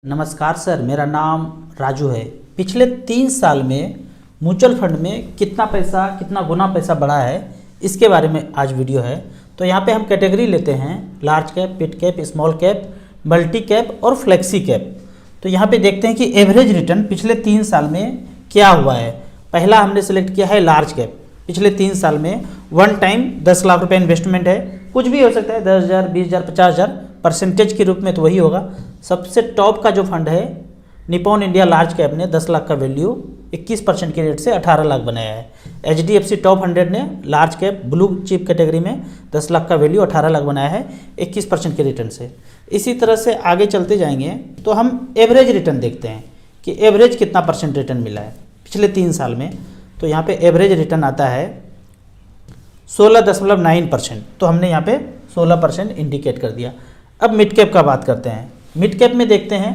नमस्कार सर, मेरा नाम राजू है। पिछले 3 साल में म्यूचुअल फंड में कितना गुना पैसा बढ़ा है, इसके बारे में आज वीडियो है। तो यहाँ पे हम कैटेगरी लेते हैं large cap, mid cap, small cap, multi cap और फ्लेक्सी कैप। तो यहाँ पे देखते हैं कि एवरेज रिटर्न पिछले 3 साल में क्या हुआ है। पहला हमने सेलेक्ट किया है लार्ज कैप। पिछले 3 साल में वन टाइम 10 लाख रुपये इन्वेस्टमेंट है, कुछ भी हो सकता है, 10,000, 20,000, 50,000, परसेंटेज के रूप में तो वही होगा। सबसे टॉप का जो फंड है निपॉन इंडिया लार्ज कैप ने 10 लाख का वैल्यू 21% के रेट से 18 लाख बनाया है। HDFC टॉप 100 ने large cap blue chip category में 10 लाख का वैल्यू 18 लाख बनाया है 21% के रिटर्न से। इसी तरह से आगे चलते जाएंगे तो हम एवरेज रिटर्न देखते हैं कि एवरेज कितना परसेंट रिटर्न मिला है पिछले 3 साल में। तो यहाँ पे एवरेज रिटर्न आता है 16.9%। तो हमने यहाँ पे 16% इंडिकेट कर दिया। अब मिड कैप का बात करते हैं। मिड कैप में देखते हैं,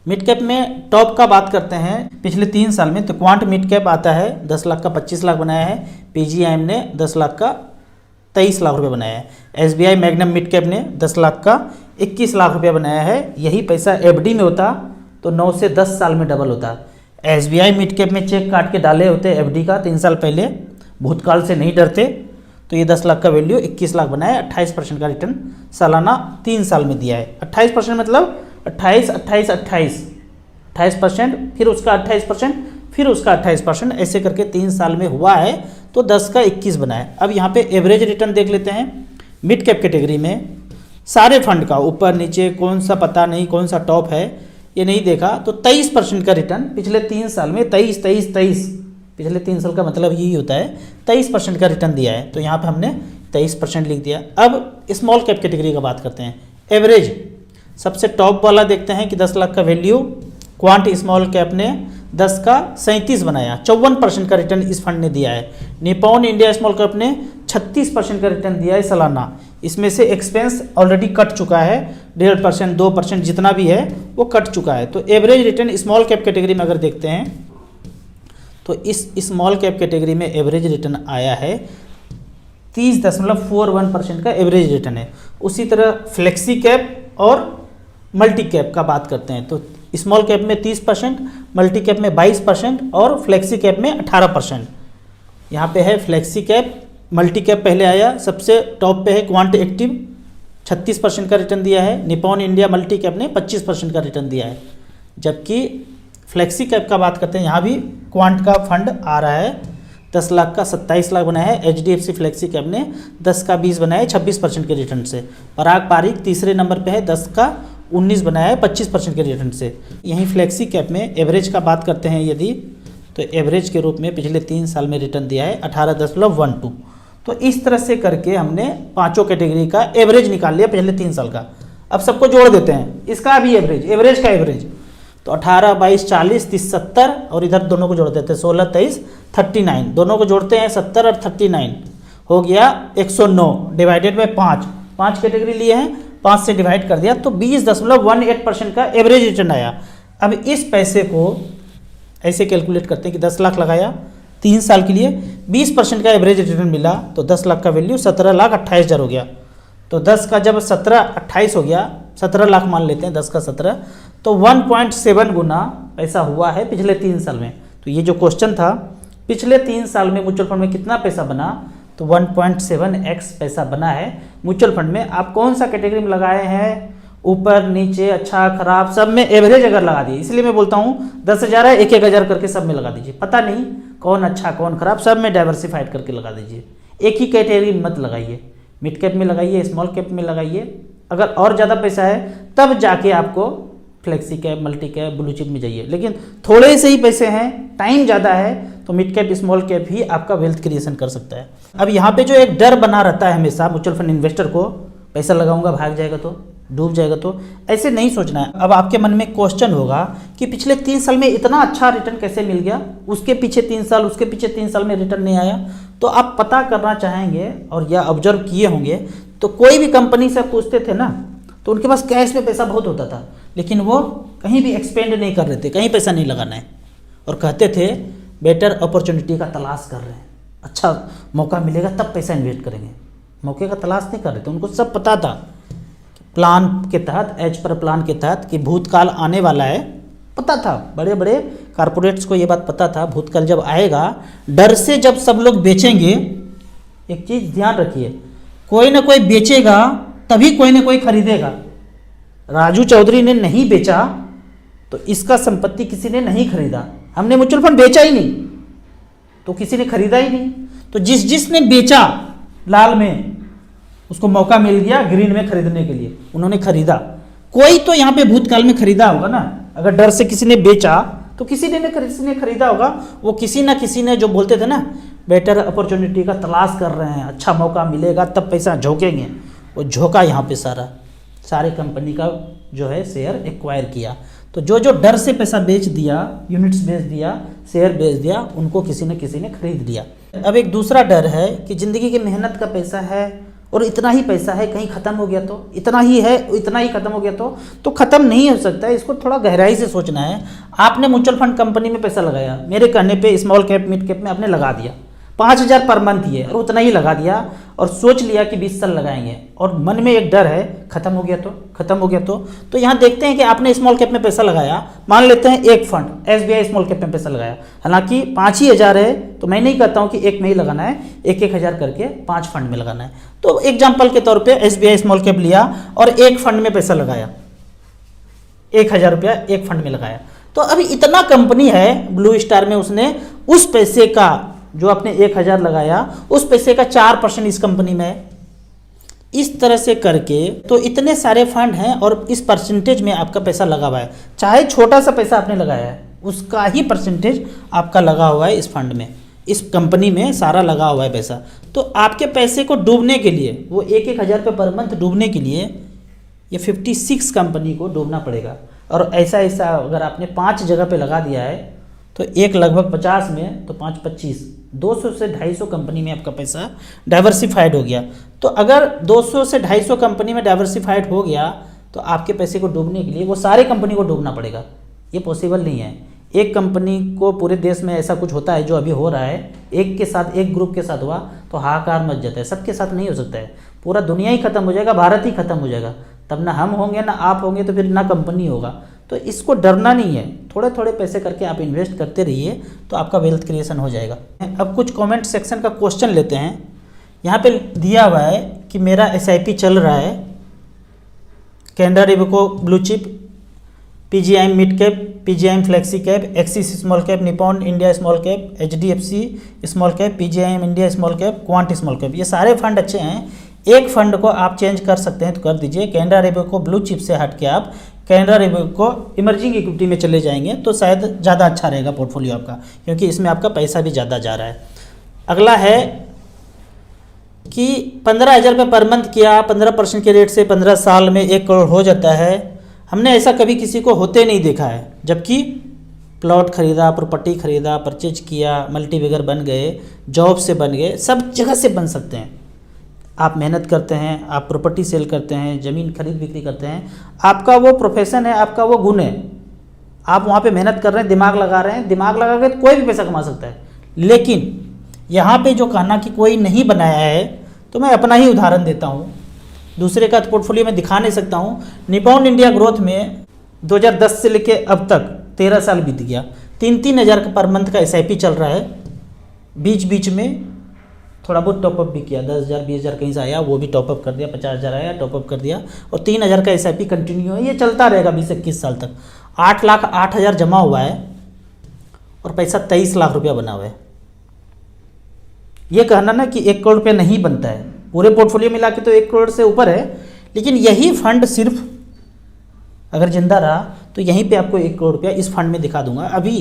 मिड कैप में टॉप का बात करते हैं पिछले 3 साल में। तो क्वांट मिड कैप आता है 10 लाख का 25 लाख बनाया है। PGIM ने 10 लाख का 23 लाख रुपये बनाया है। SBI मैग्नम मिड कैप ने 10 लाख का 21 लाख रुपये बनाया है। यही पैसा FD में होता तो 9 से 10 साल में डबल होता। SBI मिड कैप में चेक काट के डाले होते FD का 3 साल पहले, भूतकाल से नहीं डरते, तो ये 10 लाख का वैल्यू 21 लाख बनाया। 28% का रिटर्न सालाना 3 साल में दिया है। 28% मतलब 28, 28, 28, 28%, फिर उसका 28%, फिर उसका 28%, ऐसे करके 3 साल में हुआ है। तो 10 का 21 बना है। अब यहाँ पे एवरेज रिटर्न देख लेते हैं मिड कैप कैटेगरी में। सारे फंड का ऊपर नीचे कौन सा पता नहीं, कौन सा टॉप है ये नहीं देखा, तो 23% का रिटर्न पिछले 3 साल में। 23 पिछले 3 साल का मतलब यही होता है, 23% का रिटर्न दिया है। तो यहाँ पे हमने 23% लिख दिया। अब स्मॉल कैप कैटेगरी का बात करते हैं। एवरेज सबसे टॉप वाला देखते हैं कि 10 लाख का वैल्यू क्वांट स्मॉल कैप ने 10 का 37 बनाया। 54% का रिटर्न इस फंड ने दिया है। निपॉन इंडिया स्मॉल कैप ने 36% का रिटर्न दिया है सालाना। इसमें से एक्सपेंस ऑलरेडी कट चुका है, 1.5%, 2% जितना भी है वो कट चुका है। तो average return small cap category में अगर देखते हैं तो इस स्मॉल कैप कैटेगरी में एवरेज रिटर्न आया है 30.41% का एवरेज रिटर्न है। उसी तरह फ्लेक्सी कैप और मल्टी कैप का बात करते हैं तो स्मॉल कैप में 30%, मल्टी कैप में 22% और फ्लेक्सी कैप में 18%। यहाँ पे है फ्लेक्सी कैप, मल्टी कैप पहले आया, सबसे टॉप पे है क्वांट एक्टिव, 36% का रिटर्न दिया है। निपॉन इंडिया मल्टी कैप ने 25% का रिटर्न दिया है। जबकि फ्लेक्सी कैप का बात करते हैं, यहाँ भी क्वांट का फंड आ रहा है, 10 लाख का 27 लाख बनाया है। HDFC फ्लेक्सी कैप ने 10 का 20 बनाया है 26% के रिटर्न से। पराग पारिक तीसरे नंबर पे है, 10 का 19 बनाया है 25% के रिटर्न से। यहीं फ्लेक्सी कैप में एवरेज का बात करते हैं यदि, तो एवरेज के रूप में पिछले 3 साल में रिटर्न दिया है 18.12। तो इस तरह से करके हमने पाँचों कैटेगरी का एवरेज निकाल लिया पिछले 3 साल का। अब सबको जोड़ देते हैं, इसका भी एवरेज का एवरेज। तो 18, 22, 40, 30, 70 और इधर दोनों को जोड़ देते हैं 16, 23, 39, दोनों को जोड़ते हैं 70 और 39 हो गया 109 डिवाइडेड बाई 5 कैटेगरी लिए हैं, 5 से डिवाइड कर दिया तो 20.18% का एवरेज रिटर्न आया। अब इस पैसे को ऐसे कैलकुलेट करते हैं कि 10 लाख लगाया 3 साल के लिए, 20% का एवरेज रिटर्न मिला तो 10 लाख का वैल्यू 17,28,000 हो गया। तो 10 का जब 17,28 हो गया, 17 लाख मान लेते हैं, 10 का 17, तो 1.7 गुना पैसा हुआ है पिछले 3 साल में। तो ये जो क्वेश्चन था पिछले 3 साल में म्यूचुअल फंड में कितना पैसा बना, तो 1.7x पैसा बना है म्यूचुअल फंड में। आप कौन सा कैटेगरी में लगाए हैं, ऊपर नीचे अच्छा खराब सब में एवरेज अगर लगा दिए, इसलिए मैं बोलता हूँ 10,000 है, 1,000 करके सब में लगा दीजिए। पता नहीं कौन अच्छा कौन खराब, सब में डाइवर्सिफाइड करके लगा दीजिए। एक ही कैटेगरी में मत लगाइए, मिड कैप में लगाइए, स्मॉल कैप में लगाइए। अगर और ज़्यादा पैसा है तब जाके आपको flexi cap, multi cap, blue chip में जाइए। लेकिन थोड़े से ही पैसे हैं, टाइम ज़्यादा है, तो मिड कैप, स्मॉल कैप ही आपका वेल्थ क्रिएशन कर सकता है। अब यहाँ पे जो एक डर बना रहता है हमेशा म्यूचुअल फंड इन्वेस्टर को, पैसा लगाऊंगा भाग जाएगा तो, डूब जाएगा तो, ऐसे नहीं सोचना है। अब आपके मन में क्वेश्चन होगा कि पिछले 3 साल में इतना अच्छा रिटर्न कैसे मिल गया, उसके पीछे 3 साल, उसके पीछे 3 साल में रिटर्न नहीं आया। तो आप पता करना चाहेंगे और या ऑब्जर्व किए होंगे, तो कोई भी कंपनी से पूछते थे ना, तो उनके पास कैश में पैसा बहुत होता था, लेकिन वो कहीं भी एक्सपेंड नहीं कर रहे थे, कहीं पैसा नहीं लगाना है, और कहते थे बेटर अपॉर्चुनिटी का तलाश कर रहे हैं, अच्छा मौका मिलेगा तब पैसा इन्वेस्ट करेंगे। मौके का तलाश नहीं कर रहे थे, उनको सब पता था प्लान के तहत, एज पर प्लान के तहत कि भूतकाल आने वाला है। पता था, बड़े बड़े कारपोरेट्स को ये बात पता था, भूतकाल जब आएगा, डर से जब सब लोग बेचेंगे, एक चीज़ ध्यान रखिए, कोई ना कोई बेचेगा तभी कोई ना कोई खरीदेगा। राजू चौधरी ने नहीं बेचा तो इसका संपत्ति किसी ने नहीं खरीदा। हमने म्यूचुअल फंड बेचा ही नहीं तो किसी ने खरीदा ही नहीं। तो जिसने बेचा लाल में, उसको मौका मिल गया ग्रीन में खरीदने के लिए, उन्होंने खरीदा। कोई तो यहाँ पे भूतकाल में खरीदा होगा ना। अगर डर से किसी ने बेचा तो किसी ने खरीदा होगा। वो किसी ना किसी ने, जो बोलते थे ना बेटर अपॉर्चुनिटी का तलाश कर रहे हैं, अच्छा मौका मिलेगा तब पैसा झोंकेंगे, वो झोंका यहाँ पे सारे कंपनी का जो है शेयर एक्वायर किया। तो जो डर से पैसा बेच दिया, यूनिट्स बेच दिया, शेयर बेच दिया, उनको किसी न किसी ने खरीद लिया। अब एक दूसरा डर है कि ज़िंदगी की मेहनत का पैसा है और इतना ही पैसा है, कहीं ख़त्म हो गया तो, इतना ही है, इतना ही ख़त्म हो गया तो ख़त्म नहीं हो सकता है। इसको थोड़ा गहराई से सोचना है। आपने म्यूचुअल फंड कंपनी में पैसा लगाया, मेरे कहने पे स्मॉल कैप मिड कैप में आपने लगा दिया, 5,000 पर मंथ ही है और उतना ही लगा दिया और सोच लिया कि 20 साल लगाएंगे, और मन में एक डर है खत्म हो गया तो यहाँ देखते हैं कि आपने स्मॉल कैप में पैसा लगाया, मान लेते हैं एक फंड SBI स्मॉल कैप में पैसा लगाया, हालांकि 5,000 है, तो मैं नहीं कहता हूँ कि एक में ही लगाना है, 1,000 करके 5 फंड में लगाना है। तो एग्जाम्पल के तौर पर SBI स्मॉल कैप लिया और एक फंड में पैसा लगाया, 1,000 रुपया एक फंड में लगाया। तो अभी इतना कंपनी है ब्लू स्टार में, उसने उस पैसे का जो आपने 1,000 लगाया, उस पैसे का 4% इस कंपनी में है। इस तरह से करके तो इतने सारे फंड हैं और इस परसेंटेज में आपका पैसा लगा हुआ है। चाहे छोटा सा पैसा आपने लगाया है, उसका ही परसेंटेज आपका लगा हुआ है इस फंड में, इस कंपनी में सारा लगा हुआ है पैसा। तो आपके पैसे को डूबने के लिए, वो 1,000 रुपये पर मंथ डूबने के लिए ये 56 कंपनी को डूबना पड़ेगा। और ऐसा अगर आपने 5 जगह पे लगा दिया है तो एक लगभग 50 में तो 5 25, 200 से 250 कंपनी में आपका पैसा डाइवर्सिफाइड हो गया। तो अगर 200 से 250 कंपनी में डाइवर्सिफाइड हो गया तो आपके पैसे को डूबने के लिए वो सारे कंपनी को डूबना पड़ेगा। ये पॉसिबल नहीं है। एक कंपनी को पूरे देश में ऐसा कुछ होता है जो अभी हो रहा है, एक के साथ, एक ग्रुप के साथ हुआ तो हाहाकार मच जाता है। सबके साथ नहीं हो सकता है, पूरा दुनिया ही खत्म हो जाएगा, भारत ही खत्म हो जाएगा, तब ना हम होंगे ना आप होंगे, तो फिर ना कंपनी होगा। तो इसको डरना नहीं है, थोड़े थोड़े पैसे करके आप इन्वेस्ट करते रहिए तो आपका वेल्थ क्रिएशन हो जाएगा। अब कुछ कमेंट सेक्शन का क्वेश्चन लेते हैं। यहाँ पे दिया हुआ है कि मेरा SIP चल रहा है, Canara Robeco blue chip, PGIM mid cap, PGIM flexi cap, Axis small cap, Nippon India small cap, HDFC small cap, PGIM India small cap, Quant small cap. ये सारे फंड अच्छे हैं। एक फंड को आप चेंज कर सकते हैं तो कर दीजिए। कैनरा रेबको ब्लू चिप से हट के आप कैनरा रेबको इमर्जिंग इक्विटी में चले जाएंगे तो शायद ज़्यादा अच्छा रहेगा पोर्टफोलियो आपका, क्योंकि इसमें आपका पैसा भी ज़्यादा जा रहा है। अगला है कि 15,000 रुपये पर मंथ किया, 15% के रेट से 15 साल में 1 करोड़ हो जाता है। हमने ऐसा कभी किसी को होते नहीं देखा है, जबकि प्लॉट खरीदा, प्रॉपर्टी खरीदा, परचेज किया, मल्टीबिगर बन गए, जॉब से बन गए, सब जगह से बन सकते हैं। आप मेहनत करते हैं, आप प्रॉपर्टी सेल करते हैं, ज़मीन खरीद बिक्री करते हैं, आपका वो प्रोफेशन है, आपका वो गुण है, आप वहाँ पे मेहनत कर रहे हैं, दिमाग लगा रहे हैं, दिमाग लगा के कोई भी पैसा कमा सकता है। लेकिन यहाँ पे जो कहना कि कोई नहीं बनाया है, तो मैं अपना ही उदाहरण देता हूँ, दूसरे का पोर्टफोलियो में दिखा नहीं सकता हूँ। निपॉन इंडिया ग्रोथ में 2010 से लेके अब तक 13 साल बीत गया, 3-3 हज़ार का पर मंथ का SIP चल रहा है। बीच बीच में थोड़ा बहुत टॉपअप भी किया, 10,000 20,000 कहीं से आया वो भी टॉपअप कर दिया, 50,000 आया टॉपअप कर दिया, और 3,000 का SIP कंटिन्यू है। ये चलता रहेगा 20-21 साल तक। 8,08,000 जमा हुआ है और पैसा 23 लाख रुपया बना हुआ है। ये कहना ना कि 1 करोड़ रुपया नहीं बनता है, पूरे पोर्टफोलियो मिला के तो 1 करोड़ से ऊपर है, लेकिन यही फंड सिर्फ अगर जिंदा रहा तो यहीं पे आपको 1 करोड़ रुपया इस फंड में दिखा दूंगा। अभी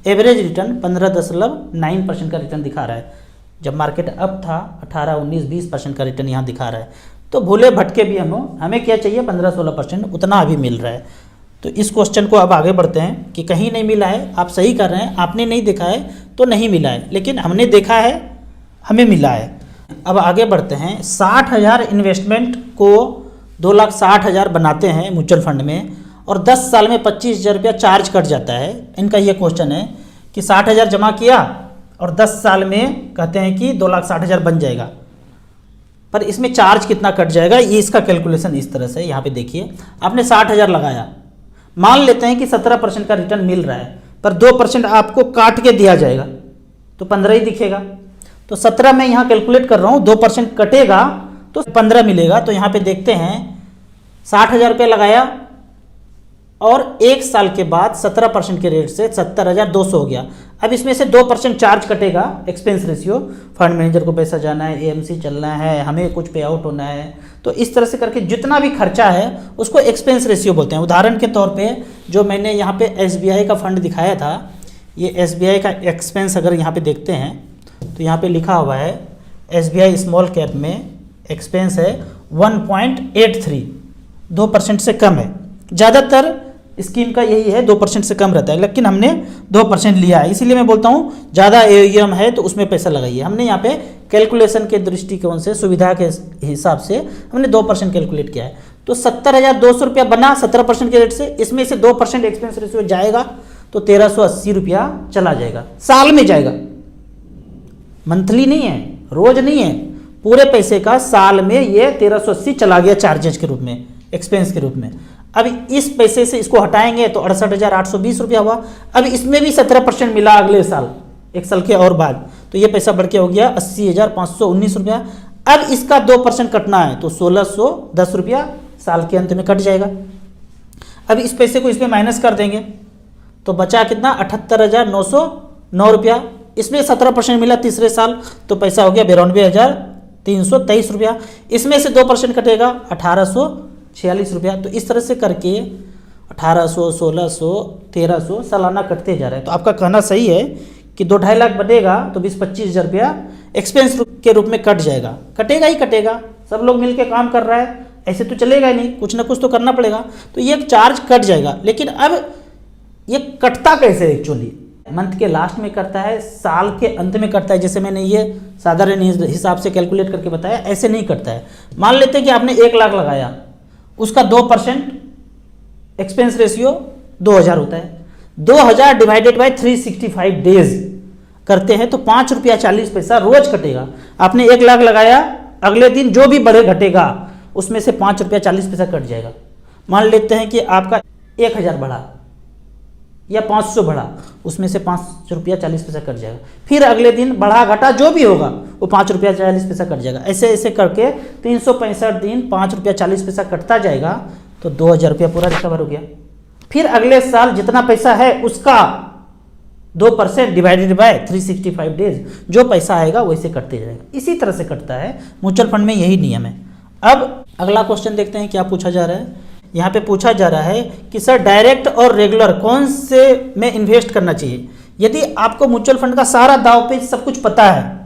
एवरेज रिटर्न 15.9% का रिटर्न दिखा रहा है, जब मार्केट अप था 18, 19, 20% का रिटर्न यहाँ दिखा रहा है। तो भूले भटके भी हमें क्या चाहिए, 15-16%, उतना अभी मिल रहा है। तो इस क्वेश्चन को अब आगे बढ़ते हैं कि कहीं नहीं मिला है, आप सही कर रहे हैं, आपने नहीं देखा है तो नहीं मिला है, लेकिन हमने देखा है, हमें मिला है। अब आगे बढ़ते हैं। 60,000 इन्वेस्टमेंट को 2,60,000 बनाते हैं म्यूचुअल फंड में, और 10 साल में 25,000 रुपया चार्ज कट जाता है। इनका ये क्वेश्चन है कि 60,000 जमा किया और 10 साल में कहते हैं कि 2,60,000 बन जाएगा। पर इसमें चार्ज कितना कट जाएगा, ये इसका कैलकुलेशन इस तरह से। यहाँ पे देखिए, आपने 60,000 लगाया, मान लेते हैं कि 17% का रिटर्न मिल रहा है, पर 2% आपको काट के दिया जाएगा तो 15 ही दिखेगा। तो 17 मैं यहाँ कैलकुलेट कर रहा हूँ, 2% कटेगा तो 15 मिलेगा। तो यहाँ पे देखते हैं 60,000 रुपये लगाया और 1 साल के बाद 17% के रेट से 70,200 हो गया। अब इसमें से 2% चार्ज कटेगा, एक्सपेंस रेशियो, फंड मैनेजर को पैसा जाना है, एएमसी चलना है, हमें कुछ पे आउट होना है, तो इस तरह से करके जितना भी खर्चा है उसको एक्सपेंस रेशियो बोलते हैं। उदाहरण के तौर पे जो मैंने यहाँ पे एसबीआई का फंड दिखाया था, ये एसबीआई का एक्सपेंस अगर यहाँ पे देखते हैं तो यहाँ पे लिखा हुआ है एसबीआई स्मॉल कैप में एक्सपेंस है 1.83, 2% से कम है। ज़्यादातर स्कीम का यही है, 2% से कम रहता है, लेकिन हमने 2% लिया है, इसीलिए मैं बोलता हूँ ज़्यादा एयूएम है तो उसमें पैसा लगाइए। हमने यहाँ पे कैलकुलेशन के दृष्टिकोण से, सुविधा के हिसाब से हमने 2% कैलकुलेट किया है। तो 70,200 रुपया बना 17% के रेट से, इसमें से 2% एक्सपेंस रेशियो जाएगा तो 1,380 रुपया चला जाएगा, साल में जाएगा, मंथली नहीं है, रोज नहीं है, पूरे पैसे का साल में ये 1,380 चला गया चार्जेज के रूप में, एक्सपेंस के रूप में। अब इस पैसे से इसको हटाएंगे तो 68,820 रुपया हुआ। अब इसमें भी 17% मिला अगले साल, 1 साल के और बाद, तो ये पैसा बढ़ के हो गया 80,519 रुपया। अब इसका 2% कटना है तो 1,610 रुपया साल के अंत में कट जाएगा। अब इस पैसे को इसमें माइनस कर देंगे तो बचा कितना, 78,909 रुपया। इसमें 17% मिला तीसरे साल तो पैसा हो गया 92,323 रुपया। इसमें से 2% कटेगा 1,846 रुपया। तो इस तरह से करके 1,800, 1,600, 1,300 सालाना कटते जा रहे हैं। तो आपका कहना सही है कि 2-2.5 लाख बनेगा तो 20-25 हज़ार रुपया एक्सपेंस के रूप में कट जाएगा, कटेगा ही कटेगा। सब लोग मिलके काम कर रहा है, ऐसे तो चलेगा ही नहीं, कुछ ना कुछ तो करना पड़ेगा, तो ये चार्ज कट जाएगा। लेकिन अब ये कटता कैसे, एक्चुअली मंथ के लास्ट में कटता है, साल के अंत में कटता है, जैसे मैंने ये साधारण हिसाब से कैलकुलेट करके बताया, ऐसे नहीं कटता है। मान लेते हैं कि आपने 1 लाख लगाया, उसका 2% एक्सपेंस रेशियो 2,000 होता है, 2,000 डिवाइडेड बाय 365 डेज करते हैं तो 5 रुपया 40 पैसा रोज कटेगा। आपने 1 लाख लगाया, अगले दिन जो भी बढ़े घटेगा उसमें से 5 रुपया 40 पैसा कट जाएगा। मान लेते हैं कि आपका 1,000 बढ़ा या 500 बढ़ा, उसमें से 5 रुपया 40 पैसा कट जाएगा। फिर अगले दिन बढ़ा घटा जो भी होगा वो 5 रुपया 40 पैसा कट जाएगा। ऐसे ऐसे करके 365 दिन 5 रुपया 40 पैसा कटता जाएगा तो 2,000 रुपया पूरा रिकवर हो गया। फिर अगले साल जितना पैसा है उसका 2% डिवाइडेड बाय 365 डेज, जो पैसा आएगा वैसे कटते जाएगा। इसी तरह से कटता है, म्यूचुअल फंड में यही नियम है। अब अगला क्वेश्चन देखते हैं क्या पूछा जा रहा है। यहाँ पे पूछा जा रहा है कि सर डायरेक्ट और रेगुलर कौन से में इन्वेस्ट करना चाहिए। यदि आपको म्यूचुअल फंड का सारा दाव पेच सब कुछ पता है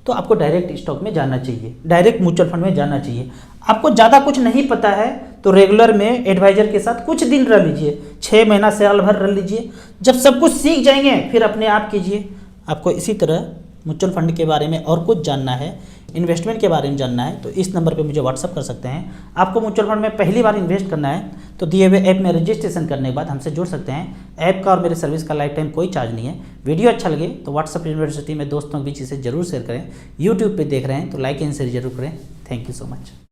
तो आपको डायरेक्ट स्टॉक में जाना चाहिए, डायरेक्ट म्यूचुअल फंड में जाना चाहिए। आपको ज़्यादा कुछ नहीं पता है तो रेगुलर में एडवाइजर के साथ कुछ दिन रह लीजिए, 6 महीना साल भर रह लीजिए। जब सब कुछ सीख जाएंगे फिर अपने आप कीजिए। आपको इसी तरह म्यूचुअल फंड के बारे में और कुछ जानना है, इन्वेस्टमेंट के बारे में जानना है तो इस नंबर पे मुझे व्हाट्सअप कर सकते हैं। आपको म्यूचुअल फंड में पहली बार इन्वेस्ट करना है तो दिए हुए ऐप में रजिस्ट्रेशन करने के बाद हमसे जुड़ सकते हैं। ऐप का और मेरे सर्विस का लाइफ टाइम कोई चार्ज नहीं है। वीडियो अच्छा लगे तो व्हाट्सअप यूनिवर्सिटी में दोस्तों के बीच इसे जरूर शेयर करें। यूट्यूब पे देख रहे हैं तो लाइक एंड शेयर जरूर करें। Thank you so much.